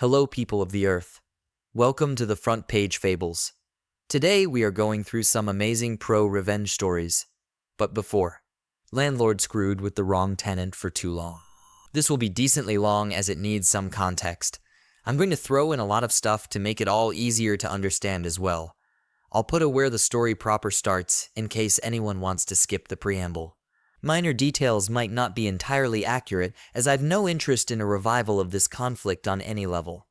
Hello, people of the earth. Welcome to the Front Page Fables. Today we are going through some amazing pro-revenge stories. But before, landlord screwed with the wrong tenant for too long. This will be decently long as it needs some context. I'm going to throw in a lot of stuff to make it all easier to understand as well. I'll put a where the story proper starts in case anyone wants to skip the preamble. Minor details might not be entirely accurate, as I've no interest in a revival of this conflict on any level.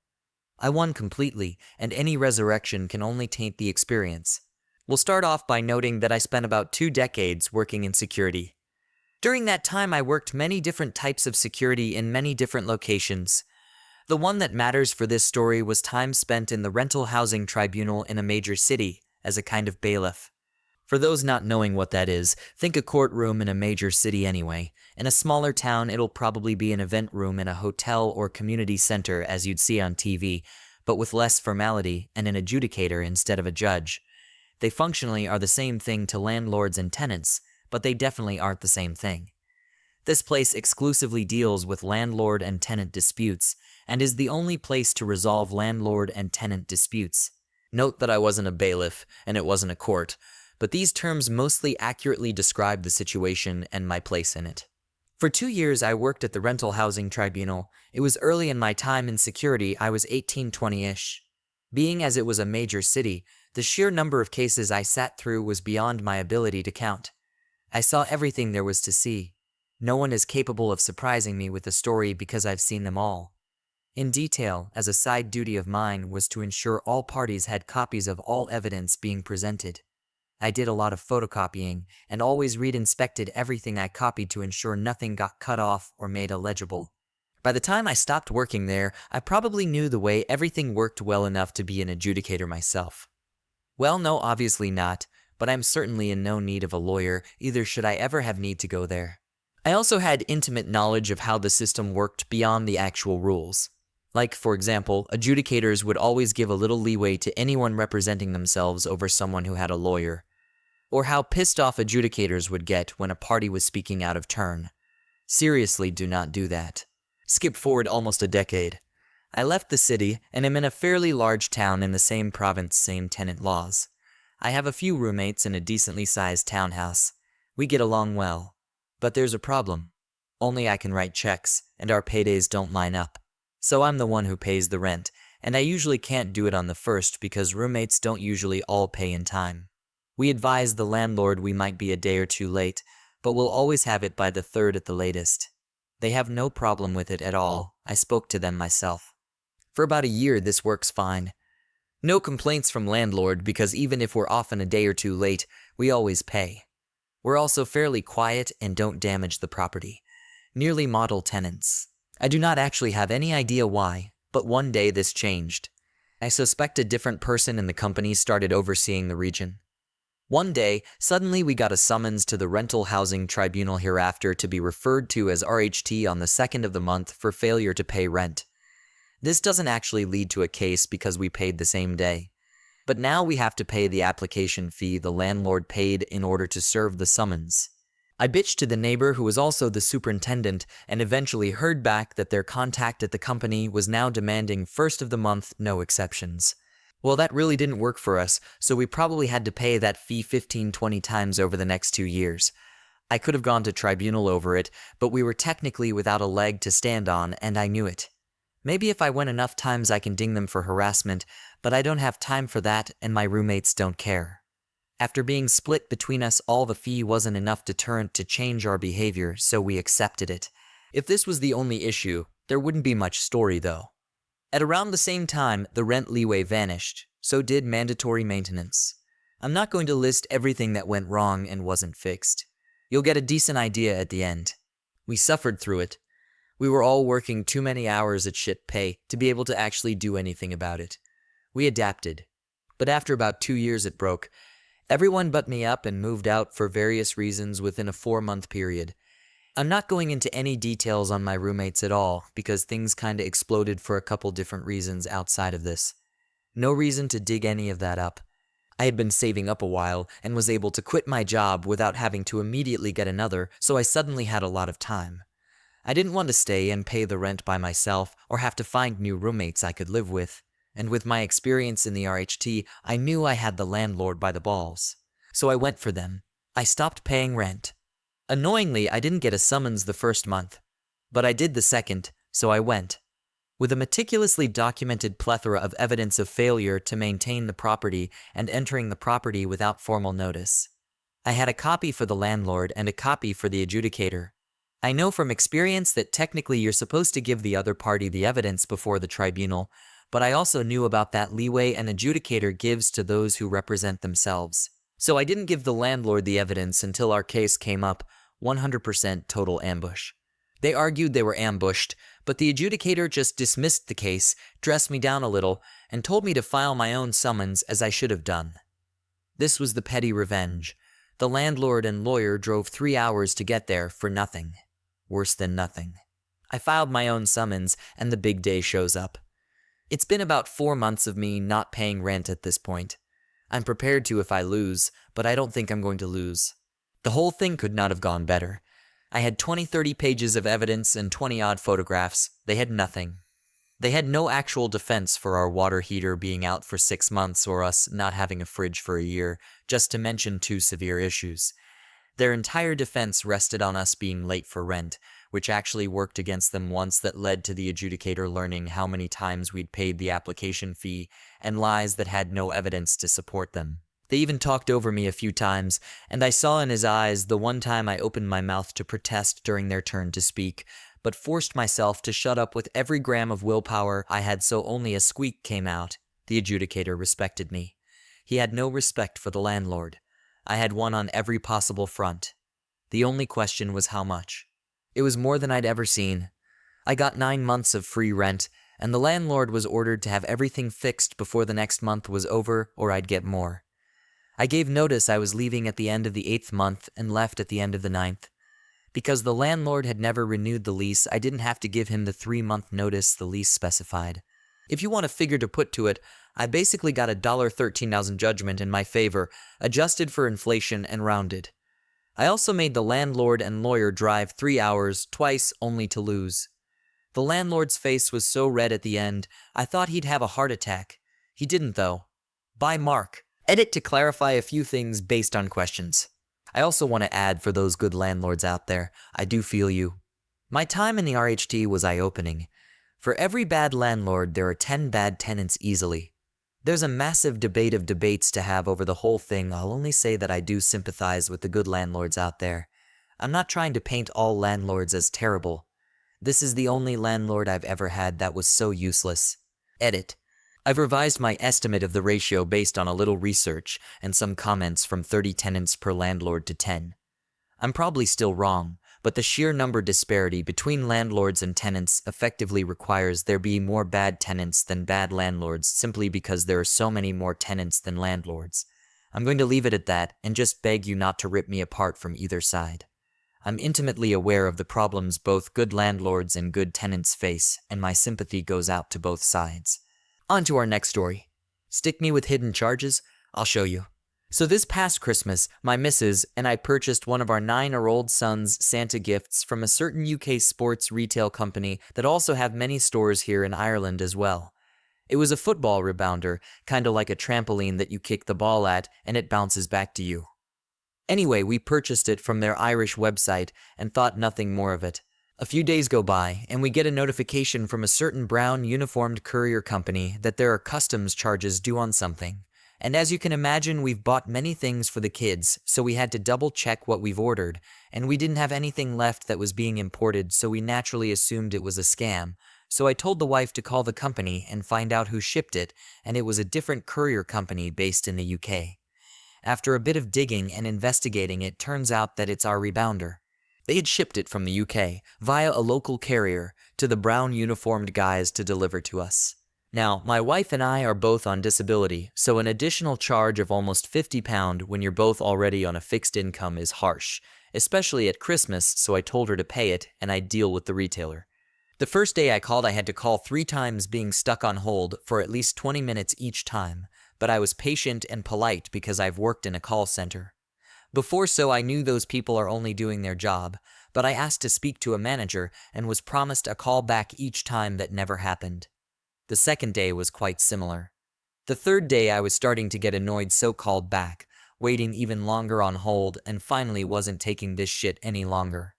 I won completely, and any resurrection can only taint the experience. We'll start off by noting that I spent about 2 decades working in security. During that time, I worked many different types of security in many different locations. The one that matters for this story was time spent in the rental housing tribunal in a major city, as a kind of bailiff. For those not knowing what that is, think a courtroom in a major city anyway. In a smaller town, it'll probably be an event room in a hotel or community center as you'd see on TV, but with less formality and an adjudicator instead of a judge. They functionally are the same thing to landlords and tenants, but they definitely aren't the same thing. This place exclusively deals with landlord and tenant disputes, and is the only place to resolve landlord and tenant disputes. Note that I wasn't a bailiff, and it wasn't a court, but these terms mostly accurately describe the situation and my place in it. For 2 years I worked at the rental housing tribunal. It was early in my time in security. I was 18-20-ish. Being as it was a major city, the sheer number of cases I sat through was beyond my ability to count. I saw everything there was to see. No one is capable of surprising me with a story because I've seen them all. In detail, as a side duty of mine was to ensure all parties had copies of all evidence being presented. I did a lot of photocopying, and always inspected everything I copied to ensure nothing got cut off or made illegible. By the time I stopped working there, I probably knew the way everything worked well enough to be an adjudicator myself. Well, no, obviously not, but I'm certainly in no need of a lawyer, either should I ever have need to go there. I also had intimate knowledge of how the system worked beyond the actual rules. Like, for example, adjudicators would always give a little leeway to anyone representing themselves over someone who had a lawyer. Or how pissed off adjudicators would get when a party was speaking out of turn. Seriously, do not do that. Skip forward almost a decade. I left the city and am in a fairly large town in the same province, same tenant laws. I have a few roommates in a decently sized townhouse. We get along well. But there's a problem. Only I can write checks, and our paydays don't line up. So I'm the one who pays the rent, and I usually can't do it on the first because roommates don't usually all pay in time. We advise the landlord we might be a day or 2 late, but we'll always have it by the 3rd at the latest. They have no problem with it at all. I spoke to them myself. For about a year this works fine. No complaints from landlord because even if we're often a day or 2 late, we always pay. We're also fairly quiet and don't damage the property. Nearly model tenants. I do not actually have any idea why, but one day this changed. I suspect a different person in the company started overseeing the region. One day, suddenly we got a summons to the rental housing tribunal, hereafter to be referred to as RHT, on the 2nd of the month for failure to pay rent. This doesn't actually lead to a case because we paid the same day. But now we have to pay the application fee the landlord paid in order to serve the summons. I bitched to the neighbor who was also the superintendent and eventually heard back that their contact at the company was now demanding 1st of the month, no exceptions. Well, that really didn't work for us, so we probably had to pay that fee 15-20 times over the next 2 years. I could have gone to tribunal over it, but we were technically without a leg to stand on, and I knew it. Maybe if I went enough times I can ding them for harassment, but I don't have time for that, and my roommates don't care. After being split between us, all the fee wasn't enough deterrent to change our behavior, so we accepted it. If this was the only issue, there wouldn't be much story though. At around the same time, the rent leeway vanished, so did mandatory maintenance. I'm not going to list everything that went wrong and wasn't fixed. You'll get a decent idea at the end. We suffered through it. We were all working too many hours at shit pay to be able to actually do anything about it. We adapted. But after about 2 years it broke. Everyone but me up and moved out for various reasons within a 4-month period. I'm not going into any details on my roommates at all, because things kinda exploded for a couple different reasons outside of this. No reason to dig any of that up. I had been saving up a while, and was able to quit my job without having to immediately get another, so I suddenly had a lot of time. I didn't want to stay and pay the rent by myself or have to find new roommates I could live with. And with my experience in the RHT, I knew I had the landlord by the balls. So I went for them. I stopped paying rent. Annoyingly, I didn't get a summons the first month, but I did the second, so I went. With a meticulously documented plethora of evidence of failure to maintain the property and entering the property without formal notice. I had a copy for the landlord and a copy for the adjudicator. I know from experience that technically you're supposed to give the other party the evidence before the tribunal, but I also knew about that leeway an adjudicator gives to those who represent themselves. So I didn't give the landlord the evidence until our case came up, 100% total ambush. They argued they were ambushed, but the adjudicator just dismissed the case, dressed me down a little, and told me to file my own summons as I should have done. This was the petty revenge. The landlord and lawyer drove 3 hours to get there for nothing. Worse than nothing. I filed my own summons, and the big day shows up. It's been about 4 months of me not paying rent at this point. I'm prepared to if I lose, but I don't think I'm going to lose. The whole thing could not have gone better. I had 20-30 pages of evidence and 20-odd photographs. They had nothing. They had no actual defense for our water heater being out for 6 months or us not having a fridge for a year, just to mention 2 severe issues. Their entire defense rested on us being late for rent, which actually worked against them once that led to the adjudicator learning how many times we'd paid the application fee, and lies that had no evidence to support them. They even talked over me a few times, and I saw in his eyes the one time I opened my mouth to protest during their turn to speak, but forced myself to shut up with every gram of willpower I had so only a squeak came out. The adjudicator respected me. He had no respect for the landlord. I had won on every possible front. The only question was how much. It was more than I'd ever seen. I got 9 months of free rent, and the landlord was ordered to have everything fixed before the next month was over or I'd get more. I gave notice I was leaving at the end of the 8th month and left at the end of the 9th. Because the landlord had never renewed the lease, I didn't have to give him the 3-month notice the lease specified. If you want a figure to put to it, I basically got a $13,000 judgment in my favor, adjusted for inflation and rounded. I also made the landlord and lawyer drive 3 hours, twice, only to lose. The landlord's face was so red at the end, I thought he'd have a heart attack. He didn't though. By Mark. Edit to clarify a few things based on questions. I also want to add for those good landlords out there, I do feel you. My time in the RHT was eye-opening. For every bad landlord, there are 10 bad tenants easily. There's a massive debate of debates to have over the whole thing. I'll only say that I do sympathize with the good landlords out there. I'm not trying to paint all landlords as terrible. This is the only landlord I've ever had that was so useless. Edit. I've revised my estimate of the ratio based on a little research and some comments from 30 tenants per landlord to 10. I'm probably still wrong, but the sheer number disparity between landlords and tenants effectively requires there be more bad tenants than bad landlords simply because there are so many more tenants than landlords. I'm going to leave it at that and just beg you not to rip me apart from either side. I'm intimately aware of the problems both good landlords and good tenants face, and my sympathy goes out to both sides. On to our next story. Stick me with hidden charges? I'll show you. So this past Christmas, my missus and I purchased one of our 9-year-old son's Santa gifts from a certain UK sports retail company that also have many stores here in Ireland as well. It was a football rebounder, kinda like a trampoline that you kick the ball at and it bounces back to you. Anyway, we purchased it from their Irish website and thought nothing more of it. A few days go by, and we get a notification from a certain brown uniformed courier company that there are customs charges due on something. And as you can imagine, we've bought many things for the kids, so we had to double check what we've ordered, and we didn't have anything left that was being imported, so we naturally assumed it was a scam. So I told the wife to call the company and find out who shipped it, and it was a different courier company based in the UK. After a bit of digging and investigating, it turns out that it's our rebounder. They had shipped it from the UK, via a local carrier, to the brown uniformed guys to deliver to us. Now, my wife and I are both on disability, so an additional charge of almost £50 when you're both already on a fixed income is harsh, especially at Christmas, so I told her to pay it, and I'd deal with the retailer. The first day I called, I had to call 3 times, being stuck on hold for at least 20 minutes each time, but I was patient and polite because I've worked in a call center. Before, so I knew those people are only doing their job, but I asked to speak to a manager and was promised a call back each time that never happened. The second day was quite similar. The third day I was starting to get annoyed, so called back, waiting even longer on hold, and finally wasn't taking this shit any longer.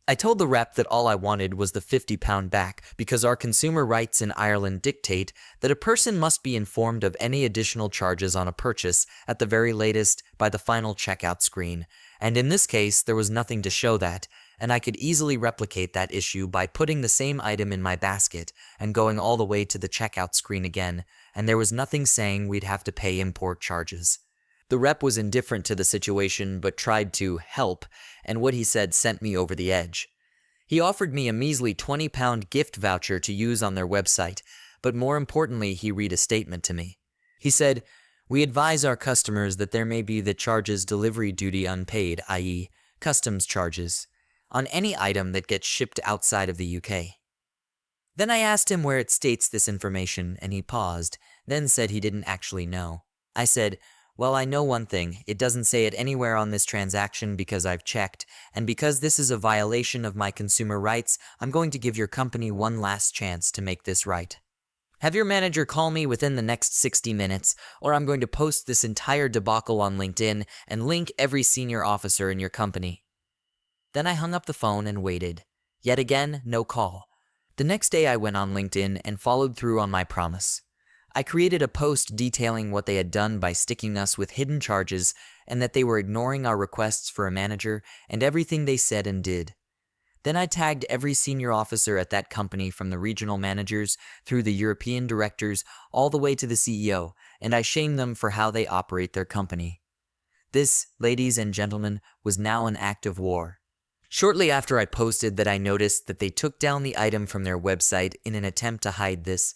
I told the rep that all I wanted was the £50 back because our consumer rights in Ireland dictate that a person must be informed of any additional charges on a purchase at the very latest by the final checkout screen, and in this case there was nothing to show that, and I could easily replicate that issue by putting the same item in my basket and going all the way to the checkout screen again, and there was nothing saying we'd have to pay import charges. The rep was indifferent to the situation but tried to help, and what he said sent me over the edge. He offered me a measly £20 gift voucher to use on their website, but more importantly he read a statement to me. He said, "We advise our customers that there may be the charges delivery duty unpaid, i.e. customs charges, on any item that gets shipped outside of the UK. Then I asked him where it states this information, and he paused, then said he didn't actually know. I said, "Well, I know one thing, it doesn't say it anywhere on this transaction because I've checked, and because this is a violation of my consumer rights, I'm going to give your company one last chance to make this right. Have your manager call me within the next 60 minutes, or I'm going to post this entire debacle on LinkedIn and link every senior officer in your company." Then I hung up the phone and waited. Yet again, no call. The next day I went on LinkedIn and followed through on my promise. I created a post detailing what they had done by sticking us with hidden charges and that they were ignoring our requests for a manager and everything they said and did. Then I tagged every senior officer at that company from the regional managers through the European directors all the way to the CEO, and I shamed them for how they operate their company. This, ladies and gentlemen, was now an act of war. Shortly after I posted that, I noticed that they took down the item from their website in an attempt to hide this,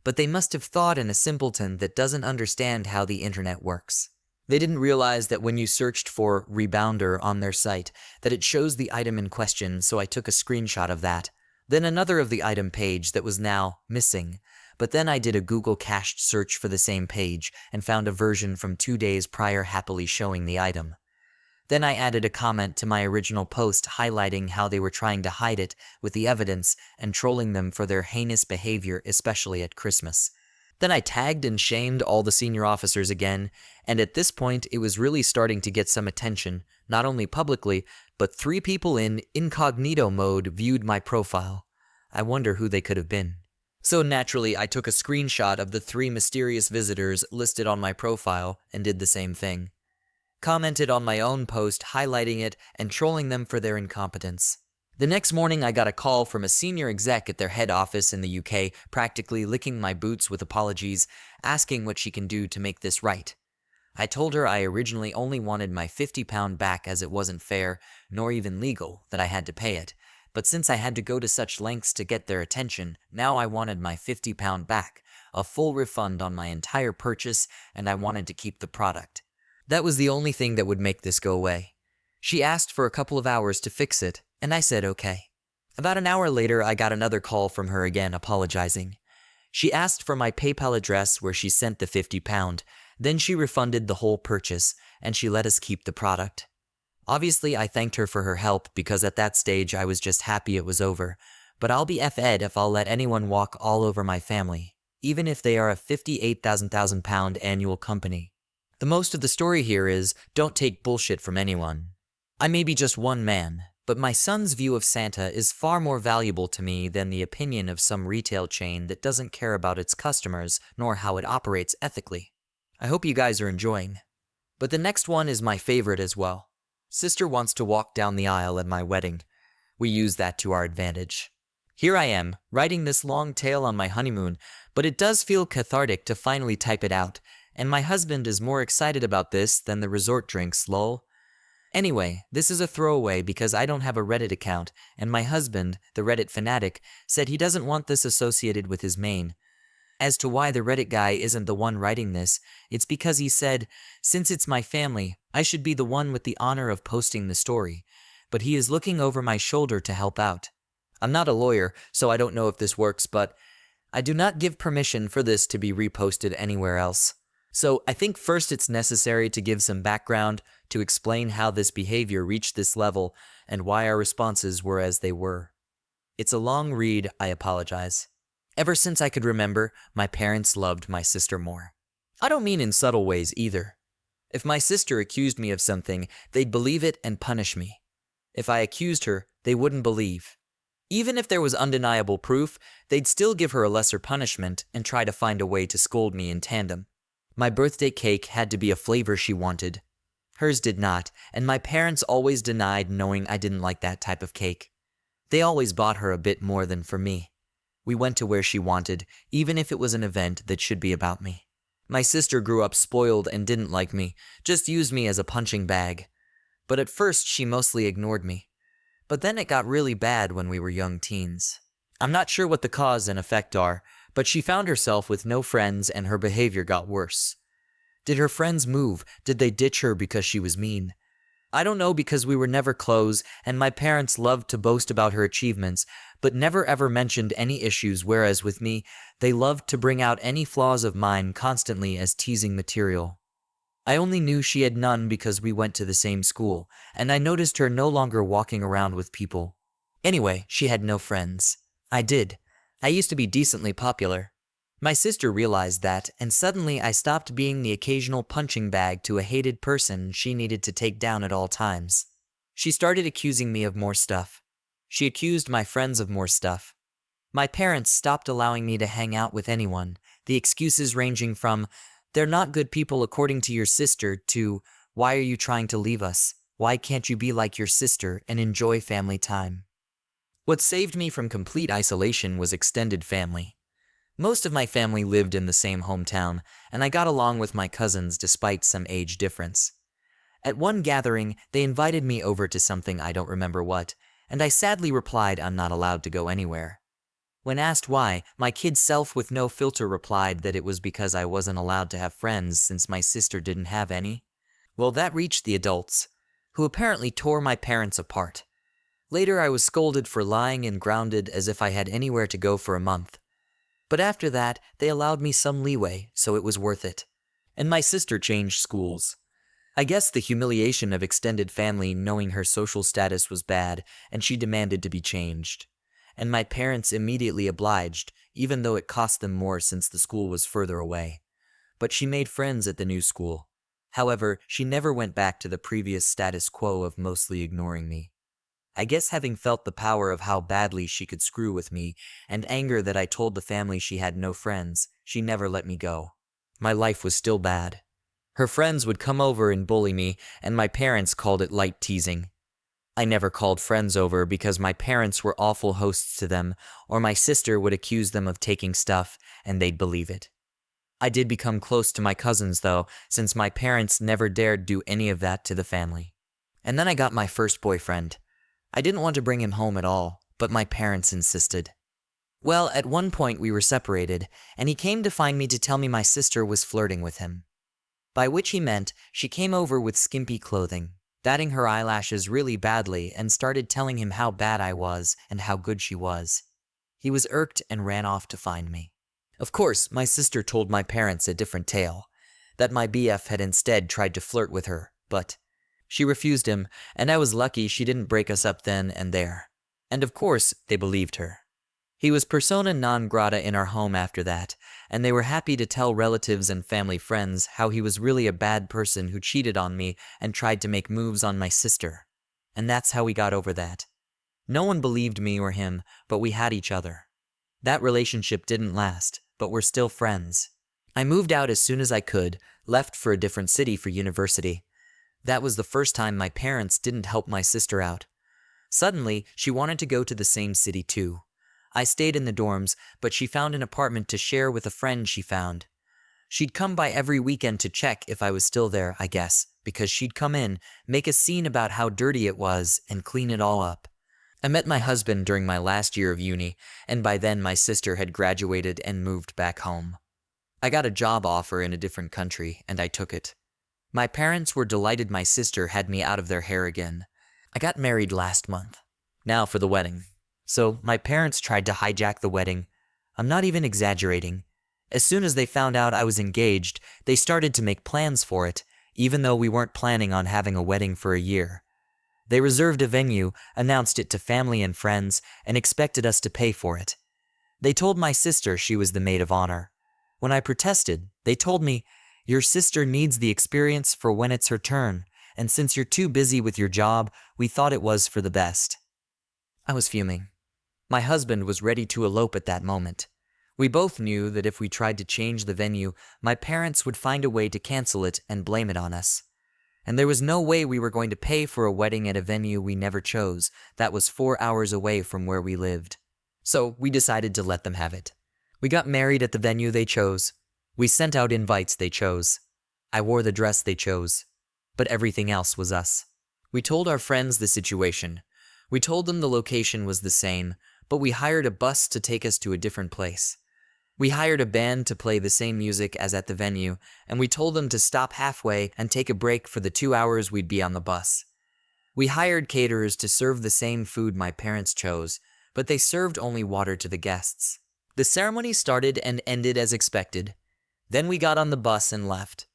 but they must have thought in a simpleton that doesn't understand how the internet works. They didn't realize that when you searched for rebounder on their site, that it shows the item in question, so I took a screenshot of that. Then another of the item page that was now missing, but then I did a Google cached search for the same page and found a version from 2 days prior happily showing the item. Then I added a comment to my original post highlighting how they were trying to hide it with the evidence and trolling them for their heinous behavior, especially at Christmas. Then I tagged and shamed all the senior officers again, and at this point it was really starting to get some attention, not only publicly, but 3 people in incognito mode viewed my profile. I wonder who they could have been. So naturally I took a screenshot of the 3 mysterious visitors listed on my profile and did the same thing. Commented on my own post highlighting it and trolling them for their incompetence. The next morning I got a call from a senior exec at their head office in the UK, practically licking my boots with apologies, asking what she can do to make this right. I told her I originally only wanted my £50 back as it wasn't fair, nor even legal, that I had to pay it, but since I had to go to such lengths to get their attention, now I wanted my £50 back, a full refund on my entire purchase, and I wanted to keep the product. That was the only thing that would make this go away. She asked for a couple of hours to fix it, and I said okay. About an hour later, I got another call from her again apologizing. She asked for my PayPal address where she sent the £50, then she refunded the whole purchase, and she let us keep the product. Obviously, I thanked her for her help because at that stage I was just happy it was over, but I'll be F-ed if I'll let anyone walk all over my family, even if they are a £58,000 annual company. The most of the story here is, don't take bullshit from anyone. I may be just one man, but my son's view of Santa is far more valuable to me than the opinion of some retail chain that doesn't care about its customers nor how it operates ethically. I hope you guys are enjoying. But the next one is my favorite as well. Sister wants to walk down the aisle at my wedding. We use that to our advantage. Here I am, writing this long tale on my honeymoon, but it does feel cathartic to finally type it out, and my husband is more excited about this than the resort drinks, lol. Anyway, this is a throwaway because I don't have a Reddit account, and my husband, the Reddit fanatic, said he doesn't want this associated with his main. As to why the Reddit guy isn't the one writing this, it's because he said, since it's my family, I should be the one with the honor of posting the story, but he is looking over my shoulder to help out. I'm not a lawyer, so I don't know if this works, but I do not give permission for this to be reposted anywhere else. So I think first it's necessary to give some background to explain how this behavior reached this level and why our responses were as they were. It's a long read, I apologize. Ever since I could remember, my parents loved my sister more. I don't mean in subtle ways either. If my sister accused me of something, they'd believe it and punish me. If I accused her, they wouldn't believe. Even if there was undeniable proof, they'd still give her a lesser punishment and try to find a way to scold me in tandem. My birthday cake had to be a flavor she wanted. Hers did not, and my parents always denied knowing I didn't like that type of cake. They always bought her a bit more than for me. We went to where she wanted, even if it was an event that should be about me. My sister grew up spoiled and didn't like me, just used me as a punching bag. But at first she mostly ignored me. But then it got really bad when we were young teens. I'm not sure what the cause and effect are, but she found herself with no friends and her behavior got worse. Did her friends move? Did they ditch her because she was mean? I don't know, because we were never close and my parents loved to boast about her achievements, but never ever mentioned any issues, whereas with me, they loved to bring out any flaws of mine constantly as teasing material. I only knew she had none because we went to the same school, and I noticed her no longer walking around with people. Anyway, she had no friends. I did. I used to be decently popular. My sister realized that, and suddenly I stopped being the occasional punching bag to a hated person she needed to take down at all times. She started accusing me of more stuff. She accused my friends of more stuff. My parents stopped allowing me to hang out with anyone, the excuses ranging from, "They're not good people according to your sister," to, "Why are you trying to leave us? Why can't you be like your sister and enjoy family time?" What saved me from complete isolation was extended family. Most of my family lived in the same hometown, and I got along with my cousins despite some age difference. At one gathering, they invited me over to something I don't remember what, and I sadly replied I'm not allowed to go anywhere. When asked why, my kid self with no filter replied that it was because I wasn't allowed to have friends since my sister didn't have any. Well, that reached the adults, who apparently tore my parents apart. Later, I was scolded for lying and grounded as if I had anywhere to go for a month. But after that, they allowed me some leeway, so it was worth it. And my sister changed schools. I guess the humiliation of extended family knowing her social status was bad, and she demanded to be changed. And my parents immediately obliged, even though it cost them more since the school was further away. But she made friends at the new school. However, she never went back to the previous status quo of mostly ignoring me. I guess having felt the power of how badly she could screw with me, and anger that I told the family she had no friends, she never let me go. My life was still bad. Her friends would come over and bully me, and my parents called it light teasing. I never called friends over because my parents were awful hosts to them, or my sister would accuse them of taking stuff, and they'd believe it. I did become close to my cousins though, since my parents never dared do any of that to the family. And then I got my first boyfriend. I didn't want to bring him home at all, but my parents insisted. Well, at one point we were separated, and he came to find me to tell me my sister was flirting with him. By which he meant she came over with skimpy clothing, batting her eyelashes really badly, and started telling him how bad I was and how good she was. He was irked and ran off to find me. Of course, my sister told my parents a different tale, that my BF had instead tried to flirt with her, but she refused him, and I was lucky she didn't break us up then and there. And of course, they believed her. He was persona non grata in our home after that, and they were happy to tell relatives and family friends how he was really a bad person who cheated on me and tried to make moves on my sister. And that's how we got over that. No one believed me or him, but we had each other. That relationship didn't last, but we're still friends. I moved out as soon as I could, left for a different city for university. That was the first time my parents didn't help my sister out. Suddenly, she wanted to go to the same city too. I stayed in the dorms, but she found an apartment to share with a friend she found. She'd come by every weekend to check if I was still there, I guess, because she'd come in, make a scene about how dirty it was, and clean it all up. I met my husband during my last year of uni, and by then my sister had graduated and moved back home. I got a job offer in a different country, and I took it. My parents were delighted my sister had me out of their hair again. I got married last month. Now for the wedding. So my parents tried to hijack the wedding. I'm not even exaggerating. As soon as they found out I was engaged, they started to make plans for it, even though we weren't planning on having a wedding for a year. They reserved a venue, announced it to family and friends, and expected us to pay for it. They told my sister she was the maid of honor. When I protested, they told me, "Your sister needs the experience for when it's her turn, and since you're too busy with your job, we thought it was for the best." I was fuming. My husband was ready to elope at that moment. We both knew that if we tried to change the venue, my parents would find a way to cancel it and blame it on us. And there was no way we were going to pay for a wedding at a venue we never chose that was 4 hours away from where we lived. So we decided to let them have it. We got married at the venue they chose. We sent out invites they chose. I wore the dress they chose. But everything else was us. We told our friends the situation. We told them the location was the same, but we hired a bus to take us to a different place. We hired a band to play the same music as at the venue, and we told them to stop halfway and take a break for the 2 hours we'd be on the bus. We hired caterers to serve the same food my parents chose, but they served only water to the guests. The ceremony started and ended as expected. Then we got on the bus and left.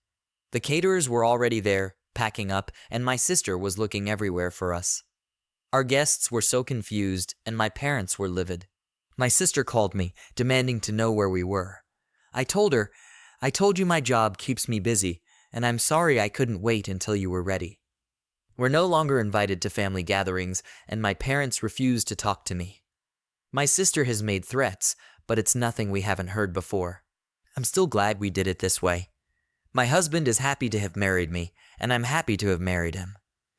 The caterers were already there, packing up, and my sister was looking everywhere for us. Our guests were so confused, and my parents were livid. My sister called me, demanding to know where we were. I told her, "I told you my job keeps me busy, and I'm sorry I couldn't wait until you were ready." We're no longer invited to family gatherings, and my parents refuse to talk to me. My sister has made threats, but it's nothing we haven't heard before. I'm still glad we did it this way. My husband is happy to have married me, and I'm happy to have married him.